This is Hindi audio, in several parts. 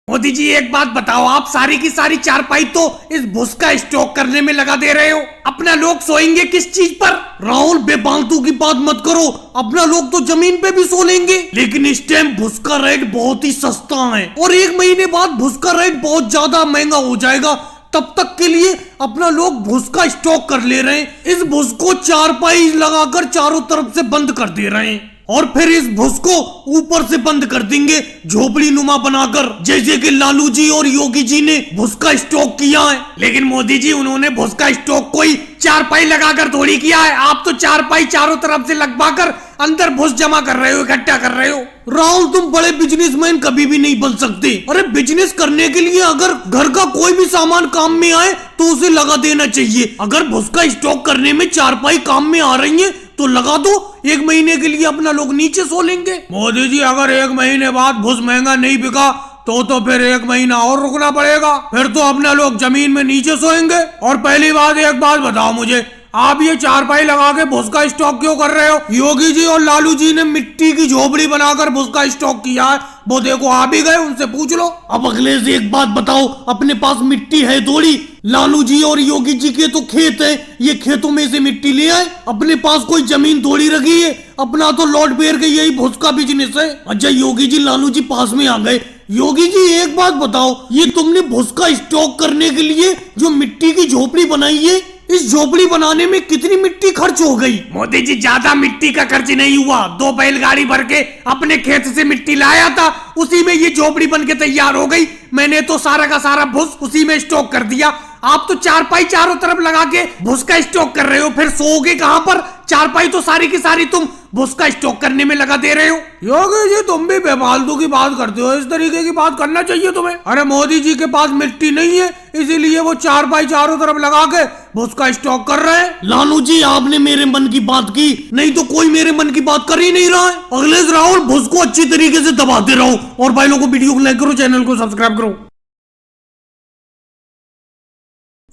मोदी जी एक बात बताओ, आप सारी की सारी चारपाई तो इस भूस का स्टॉक करने में लगा दे रहे हो। अपना लोग सोएंगे किस चीज पर? राहुल बेफालतू की बात मत करो, अपना लोग तो जमीन पे भी सो लेंगे। लेकिन इस टाइम भूस का रेट बहुत ही सस्ता है और 1 महीने बाद भूस का रेट बहुत ज्यादा महंगा हो जाएगा। तब तक के लिए अपना लोग भूस का स्टॉक कर ले रहे हैं। इस भूस को चारपाई लगाकर चारों तरफ से बंद कर दे रहे हैं और फिर इस भूस को ऊपर से बंद कर देंगे झोपड़ी नुमा बनाकर, जैसे कि लालू जी और योगी जी ने भूस का स्टॉक किया है। लेकिन मोदी जी उन्होंने भूस का स्टॉक कोई चारपाई लगाकर थोड़ी किया है। आप तो चारपाई चारों तरफ से लगवाकर अंदर भूस जमा कर रहे हो, इकट्ठा कर रहे हो। राहुल तुम बड़े बिजनेसमैन कभी भी नहीं बन सकते। अरे बिजनेस करने के लिए अगर घर का कोई भी सामान काम में आए तो उसे लगा देना चाहिए। अगर भूस का स्टॉक करने में चारपाई काम में आ रही है तो लगा दो, 1 महीने के लिए अपना लोग नीचे सो लेंगे। मोदी जी अगर 1 महीने बाद भूस महंगा नहीं बिका तो फिर 1 महीना और रुकना पड़ेगा, फिर तो अपना लोग जमीन में नीचे सोएंगे। और पहली बात एक बात बताओ मुझे, आप ये चारपाई लगा के भूस का स्टॉक क्यों कर रहे हो? योगी जी और लालू जी ने मिट्टी की झोपड़ी बनाकर भूस का स्टॉक किया है, वो देखो आ भी गए, उनसे पूछ लो। अब अगले से एक बात बताओ, अपने पास मिट्टी है थोड़ी? लालू जी और योगी जी के तो खेत है, ये खेतों में से मिट्टी ले आए। अपने पास कोई जमीन थोड़ी रखी है, अपना तो लौट बेर के यही भूस का बिजनेस है। अच्छा योगी जी लालू जी पास में आ गए। योगी जी एक बात बताओ, ये तुमने भूस का स्टॉक करने के लिए जो मिट्टी की झोपड़ी बनाई है, इस झोपड़ी बनाने में कितनी मिट्टी खर्च हो गई? मोदी जी ज्यादा मिट्टी का खर्च नहीं हुआ, 2 बैलगाड़ी भर के अपने खेत से मिट्टी लाया था, उसी में ये झोपड़ी बन के तैयार हो गई। मैंने तो सारा का सारा भूस उसी में स्टॉक कर दिया। आप तो चारपाई चारों तरफ लगा के भूस का स्टॉक कर रहे हो, फिर सोओगे कहां पर? चारपाई तो सारी की सारी तुम भूस का स्टॉक करने में लगा दे रहे हो। योगी जी तुम भी बेफालतू की बात करते हो, इस तरीके की बात करना चाहिए तुम्हें। अरे मोदी जी के पास मिट्टी नहीं है, इसीलिए वो चारपाई चारों तरफ लगा के भूस का स्टॉक कर रहे हैं। लालू जी आपने मेरे मन की बात की, नहीं तो कोई मेरे मन की बात कर ही नहीं रहा है। अगले राहुल भूस को अच्छी तरीके से दबाते रहो और भाई लोगों को वीडियो को लाइक करो, चैनल को सब्सक्राइब करो।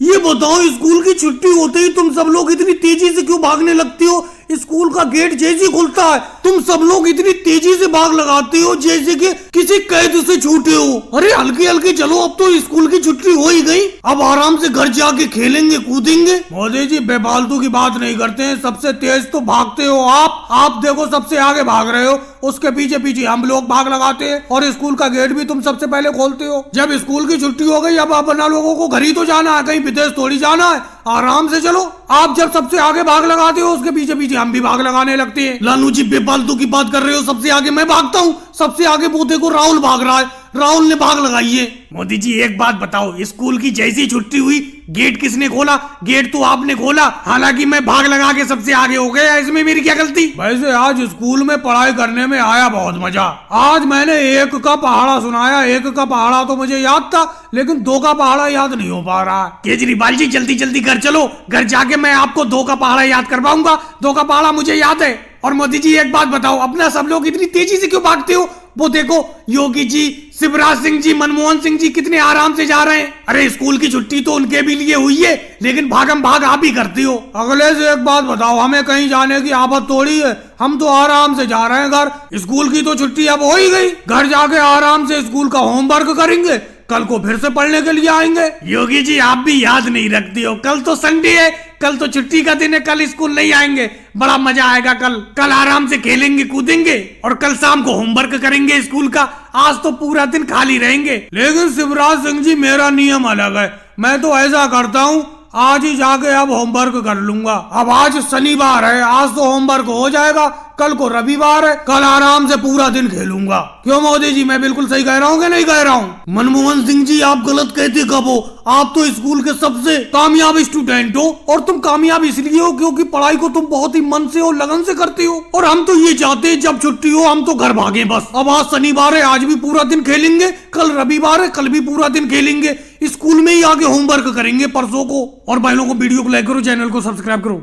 ये बताओ स्कूल की छुट्टी होते ही तुम सब लोग इतनी तेजी से क्यों भागने लगती हो? स्कूल का गेट जैसे खुलता है तुम सब लोग इतनी तेजी से भाग लगाते हो जैसे कि किसी कैद से छूटे हो। अरे हल्के हल्के चलो, अब तो स्कूल की छुट्टी हो ही गई, अब आराम से घर जाके खेलेंगे कूदेंगे। मोदी जी बेफालतू की बात नहीं करते हैं, सबसे तेज तो भागते हो आप देखो सबसे आगे भाग रहे हो, उसके पीछे पीछे हम लोग भाग लगाते हैं और स्कूल का गेट भी तुम सबसे पहले खोलते हो। जब स्कूल की छुट्टी हो गई अब अपना लोगों को घर ही तो जाना है, कहीं विदेश थोड़ी जाना है, आराम से चलो। आप जब सबसे आगे भाग लगाते हो उसके पीछे पीछे हम भी भाग लगाने लगते हैं। लालू जी बेफालतू की बात कर रहे हो, सबसे आगे मैं भागता हूँ, सबसे आगे वो देखो राहुल भाग रहा है, राहुल ने भाग लगाई है। मोदी जी एक बात बताओ, स्कूल की जैसी छुट्टी हुई गेट किसने खोला? गेट तो आपने खोला, हालांकि मैं भाग लगा के सबसे आगे हो गया, इसमें मेरी क्या गलती? वैसे आज स्कूल में पढ़ाई करने में आया बहुत मजा। आज मैंने 1 का पहाड़ा सुनाया, 1 का पहाड़ा तो मुझे याद था लेकिन 2 का पहाड़ा याद नहीं हो पा रहा। केजरीवाल जी जल्दी जल्दी घर चलो, घर जाके मैं आपको 2 का पहाड़ा याद करवाऊंगा। 2 का पहाड़ा मुझे याद है। और मोदी जी एक बात बताओ, अपना सब लोग इतनी तेजी से क्यों भागते हो? वो देखो योगी जी, शिवराज सिंह जी, मनमोहन सिंह जी कितने आराम से जा रहे हैं। अरे स्कूल की छुट्टी तो उनके भी लिए हुई है लेकिन भागम भाग आप ही करते हो। अगले से एक बात बताओ, हमें कहीं जाने की आफत थोड़ी है, हम तो आराम से जा रहे हैं घर। स्कूल की तो छुट्टी अब हो ही गई, घर जाके आराम से स्कूल का होमवर्क करेंगे, कल को फिर से पढ़ने के लिए आएंगे। योगी जी आप भी याद नहीं रखती हो, कल तो संडे है, कल तो छुट्टी का दिन है, कल स्कूल नहीं आएंगे, बड़ा मजा आएगा। कल आराम से खेलेंगे कूदेंगे और कल शाम को होमवर्क करेंगे स्कूल का, आज तो पूरा दिन खाली रहेंगे। लेकिन शिवराज सिंह जी मेरा नियम अलग है, मैं तो ऐसा करता हूँ आज ही जाके अब होमवर्क कर लूंगा। अब आज शनिवार है, आज तो होमवर्क हो जाएगा, कल को रविवार है, कल आराम से पूरा दिन खेलूंगा। क्यों मोदी जी मैं बिल्कुल सही कह रहा हूँ कि नहीं कह रहा हूँ? मनमोहन सिंह जी आप गलत कहते कब हो? आप तो स्कूल के सबसे कामयाब स्टूडेंट हो और तुम कामयाब इसलिए हो क्योंकि पढ़ाई को तुम बहुत ही मन से और लगन से करते हो। और हम तो ये चाहते हैं जब छुट्टी हो हम तो घर भागे बस। अब आज शनिवार है, आज भी पूरा दिन खेलेंगे, कल रविवार है, कल भी पूरा दिन खेलेंगे, स्कूल में ही आगे होमवर्क करेंगे परसों को। और भाई लोगों को वीडियो को लाइक करो, चैनल को सब्सक्राइब करो।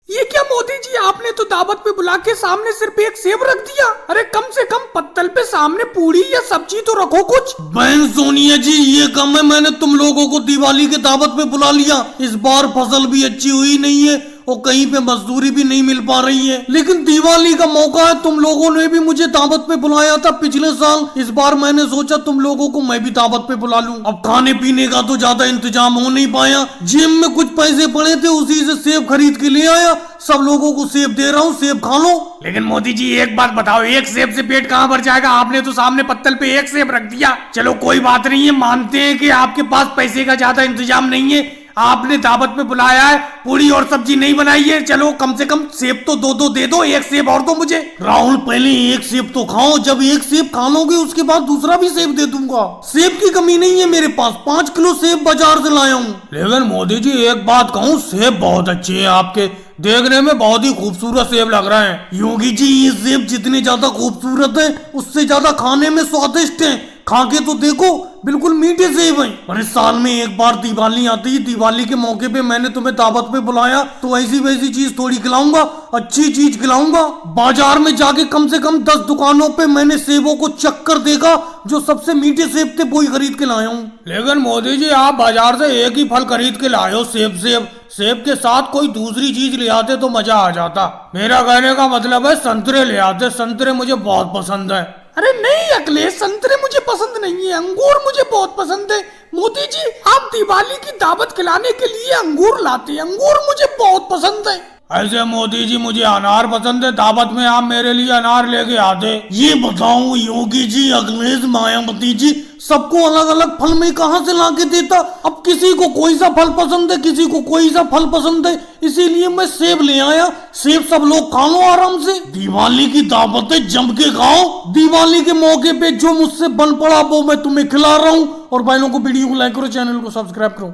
ये क्या मोदी जी, आपने तो दावत पे बुला के सामने सिर्फ एक सेब रख दिया। अरे कम से कम पत्तल पे सामने पूरी या सब्जी तो रखो कुछ। बहन सोनिया जी ये कम है, मैंने तुम लोगों को दिवाली के दावत पे बुला लिया, इस बार फसल भी अच्छी हुई नहीं है और कहीं पे मजदूरी भी नहीं मिल पा रही है। लेकिन दिवाली का मौका है, तुम लोगों ने भी मुझे दावत पे बुलाया था पिछले साल, इस बार मैंने सोचा तुम लोगों को मैं भी दावत पे बुला लूं। अब खाने पीने का तो ज्यादा इंतजाम हो नहीं पाया, जेब में कुछ पैसे पड़े थे उसी से सेब खरीद के ले आया, सब लोगों को सेब दे रहा हूँ, सेब खा लो। लेकिन मोदी जी एक बात बताओ, एक सेब से पेट कहाँ भर जाएगा? आपने तो सामने पत्तल पे एक सेब रख दिया। चलो कोई बात नहीं है, मानते हैं कि आपके पास पैसे का ज्यादा इंतजाम नहीं है, आपने दावत में बुलाया है, पूरी और सब्जी नहीं बनाई है, चलो कम से कम सेब तो दो दे दो, एक सेब और दो मुझे। राहुल पहले एक सेब तो खाओ, जब एक सेब खा लोगे उसके बाद दूसरा भी सेब दे दूंगा। सेब की कमी नहीं है मेरे पास, 5 किलो सेब बाजार से लाया हूँ। लेकिन मोदी जी एक बात कहूँ, सेब बहुत अच्छे है आपके, देखने में बहुत ही खूबसूरत सेब लग रहे हैं। योगी जी ये सेब जितने ज्यादा खूबसूरत है उससे ज्यादा खाने में स्वादिष्ट है, खा के तो देखो, बिल्कुल मीठे सेब हैं। पर इस साल में एक बार दिवाली आती है, दिवाली के मौके पे मैंने तुम्हें दावत पे बुलाया तो ऐसी वैसी चीज थोड़ी खिलाऊंगा, अच्छी चीज खिलाऊंगा। बाजार में जाके कम से कम 10 दुकानों पे मैंने सेबों को चक्कर देखा, जो सबसे मीठे सेब थे वही खरीद के लाया हूँ। लेकिन मोदी जी आप बाजार से एक ही फल खरीद के लाए हो, सेब के साथ कोई दूसरी चीज ले आते तो मजा आ जाता। मेरा कहने का मतलब है संतरे ले आते, संतरे मुझे बहुत पसंद है। अरे नहीं अखिलेश, संतरे मुझे पसंद नहीं है, अंगूर मुझे बहुत पसंद है। मोदी जी आप दिवाली की दावत खिलाने के लिए अंगूर लाते हैं, अंगूर मुझे बहुत पसंद है। ऐसे मोदी जी मुझे अनार पसंद है, दावत में आप मेरे लिए अनार लेके आते। ये बताओ योगी जी, अखिलेश, मायावती जी, सबको अलग अलग फल में कहां से लाके देता? अब किसी को कोई सा फल पसंद है, किसी को कोई सा फल पसंद है, इसीलिए मैं सेब ले आया। सेब सब लोग खा लो आराम से, दिवाली की दावत है, जम के खाओ। दिवाली के मौके पे जो मुझसे बन पड़ा वो मैं तुम्हें खिला रहा हूँ। और भाइयों को वीडियो को लाइक करो, चैनल को सब्सक्राइब करो।